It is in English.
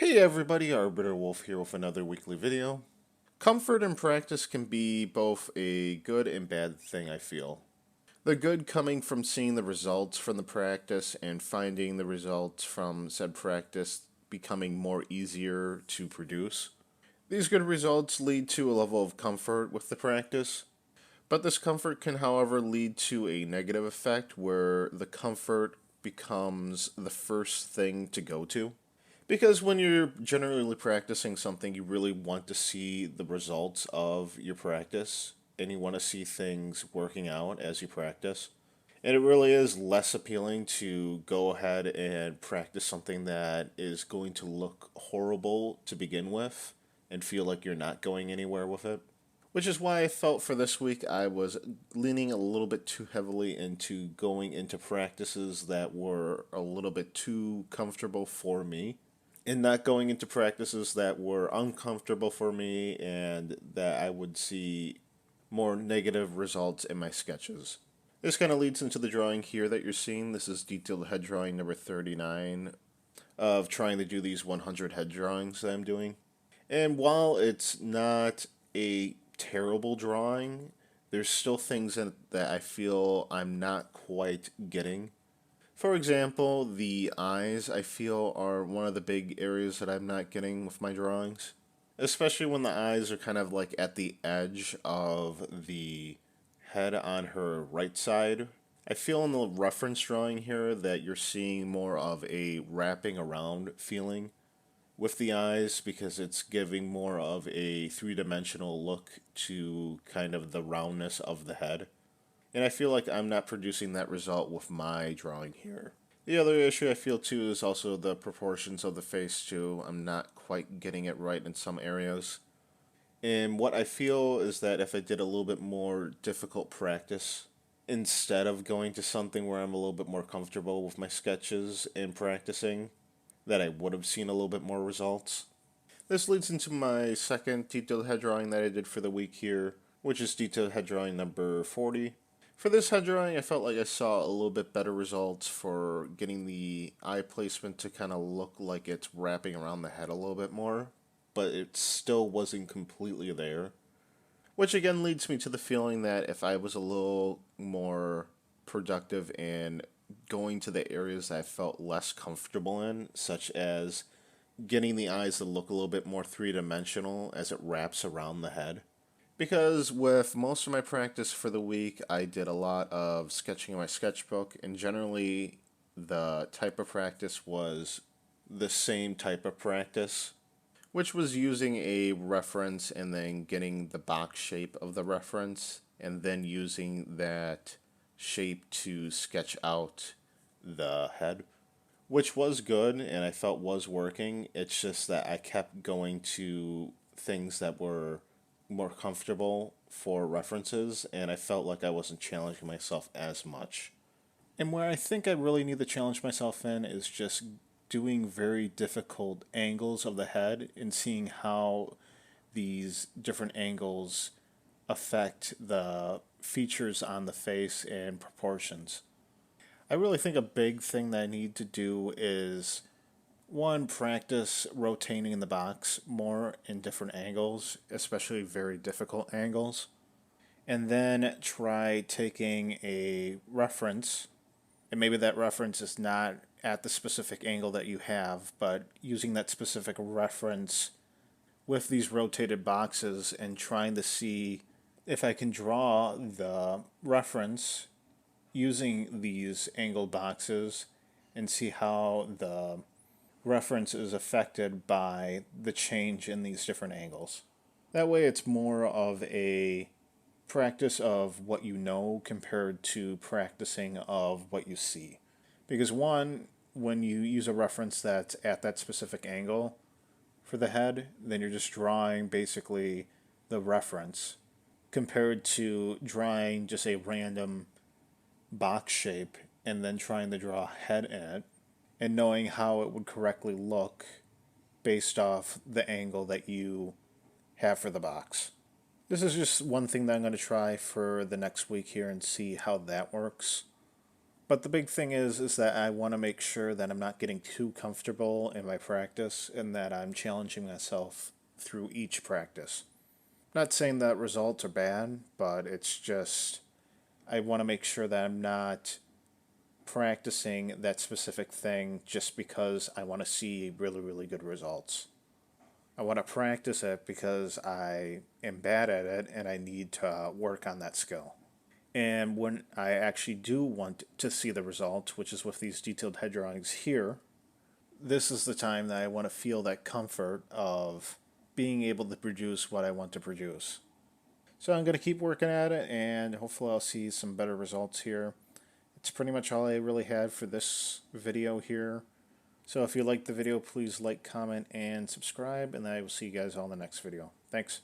Hey everybody, Arbiter Wolf here with another weekly video. Comfort in practice can be both a good and bad thing, I feel. The good coming from seeing the results from the practice and finding the results from said practice becoming more easier to produce. These good results lead to a level of comfort with the practice, but this comfort can, however, lead to a negative effect where the comfort becomes the first thing to go to. Because when you're generally practicing something, you really want to see the results of your practice and you want to see things working out as you practice. And it really is less appealing to go ahead and practice something that is going to look horrible to begin with and feel like you're not going anywhere with it. Which is why I felt for this week I was leaning a little bit too heavily into going into practices that were a little bit too comfortable for me and not going into practices that were uncomfortable for me and that I would see more negative results in my sketches. This kind of leads into the drawing here that you're seeing. This is detailed head drawing number 39 of trying to do these 100 head drawings that I'm doing. And while it's not a terrible drawing, there's still things in it that I feel I'm not quite getting. For example, the eyes, I feel, are one of the big areas that I'm not getting with my drawings. Especially when the eyes are kind of like at the edge of the head on her right side. I feel in the reference drawing here that you're seeing more of a wrapping around feeling with the eyes because it's giving more of a three-dimensional look to kind of the roundness of the head. And I feel like I'm not producing that result with my drawing here. The other issue I feel too is also the proportions of the face too. I'm not quite getting it right in some areas. And what I feel is that if I did a little bit more difficult practice, instead of going to something where I'm a little bit more comfortable with my sketches and practicing, that I would have seen a little bit more results. This leads into my second detailed head drawing that I did for the week here, which is detailed head drawing number 40. For this head drawing, I felt like I saw a little bit better results for getting the eye placement to kind of look like it's wrapping around the head a little bit more, but it still wasn't completely there. Which again leads me to the feeling that if I was a little more productive in going to the areas that I felt less comfortable in, such as getting the eyes to look a little bit more three dimensional as it wraps around the head, because with most of my practice for the week, I did a lot of sketching in my sketchbook, and generally the type of practice was the same type of practice, which was using a reference and then getting the box shape of the reference, and then using that shape to sketch out the head, which was good and I felt was working. It's just that I kept going to things that were more comfortable for references, and I felt like I wasn't challenging myself as much. And where I think I really need to challenge myself in is just doing very difficult angles of the head and seeing how these different angles affect the features on the face and proportions. I really think a big thing that I need to do is one, practice rotating in the box more in different angles, especially very difficult angles. And then try taking a reference, and maybe that reference is not at the specific angle that you have, but using that specific reference with these rotated boxes and trying to see if I can draw the reference using these angled boxes and see how the reference is affected by the change in these different angles. That way, it's more of a practice of what you know compared to practicing of what you see. Because, one, when you use a reference that's at that specific angle for the head, then you're just drawing basically the reference compared to drawing just a random box shape and then trying to draw a head in it and knowing how it would correctly look based off the angle that you have for the box. This is just one thing that I'm going to try for the next week here and see how that works. But the big thing is that I want to make sure that I'm not getting too comfortable in my practice and that I'm challenging myself through each practice. Not saying that results are bad, but it's just I want to make sure that I'm not practicing that specific thing just because I want to see really, really good results. I want to practice it because I am bad at it and I need to work on that skill. And when I actually do want to see the result, which is with these detailed head drawings here, this is the time that I want to feel that comfort of being able to produce what I want to produce. So I'm going to keep working at it and hopefully I'll see some better results here. It's pretty much all I really had for this video here. So if you liked the video, please like, comment, and subscribe, and I will see you guys all in the next video. Thanks.